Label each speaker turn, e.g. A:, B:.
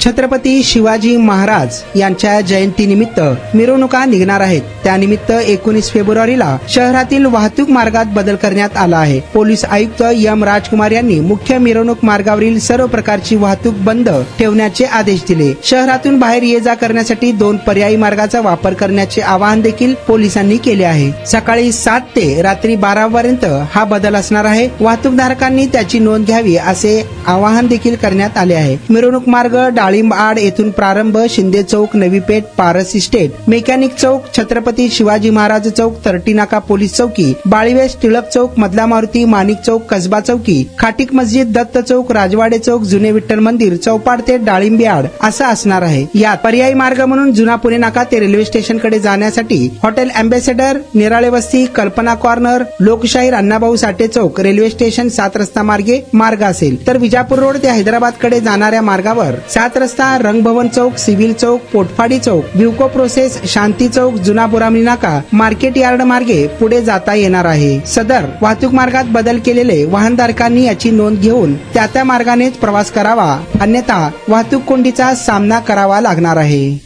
A: छत्रपती शिवाजी महाराज यांच्या जयंतीनिमित्त मिरवणुका निघणार आहेत। त्यानिमित्त 19 फेब्रुवारीला शहरातील वाहतूक मार्गात बदल करण्यात आला आहे। पोलीस आयुक्त एम राजकुमार यांनी मुख्य मिरवणूक मार्गावरील सर्व प्रकारची वाहतूक बंद ठेवण्याचे आदेश दिले। शहरातून बाहेर ये जा करण्यासाठी 2 पर्यायी मार्गाचा वापर करण्याचे आवाहन देखील पोलिसांनी केले आहे। सकाळी 7 ते रात्री 12 पर्यंत हा बदल असणार आहे। वाहतूकधारकांनी त्याची नोंद घ्यावी असे आवाहन देखील करण्यात आले आहे। मिरवणूक मार्ग डाळिंब आड येथून प्रारंभ, शिंदे चौक, नवी पेठ, पारस इस्टेट, मेकॅनिक चौक, छत्रपती शिवाजी महाराज चौक, तरटी नाका पोलीस चौकी, बाळीवेस, टिळक चौक, मधला मारुती, माणिक चौक, कसबा चौकी, खाटीक मस्जिद, दत्त चौक, राजवाडे चौक, जुने विठ्ठल मंदिर, चौपाट ते डाळिंबी आड असं असणार आहे। यात पर्यायी मार्ग म्हणून जुना पुणे नाका ते रेल्वे स्टेशन कडे जाण्यासाठी हॉटेल अँबॅसेडर, निराळे वस्ती, कल्पना कॉर्नर, लोकशाहीर अण्णाभाऊ साठे चौक, रेल्वे स्टेशन 7 रस्ता मार्गे मार्ग असेल, तर विजापूर रोड ते हैदराबाद कडे जाणाऱ्या मार्गावर 7 रस्ता, रंगभवन चौक, सिव्हिल चौक, पोटफाडी चौक, व्ह्यूको प्रोसेस, शांती चौक, जुना बुरामणी नाका, मार्केट यार्ड मार्गे पुढे जाता येणार आहे। सदर वाहतूक मार्गात बदल केलेले वाहनधारकांनी याची नोंद घेऊन त्या मार्गानेच प्रवास करावा, अन्यथा वाहतूक कोंडीचा सामना करावा लागणार आहे।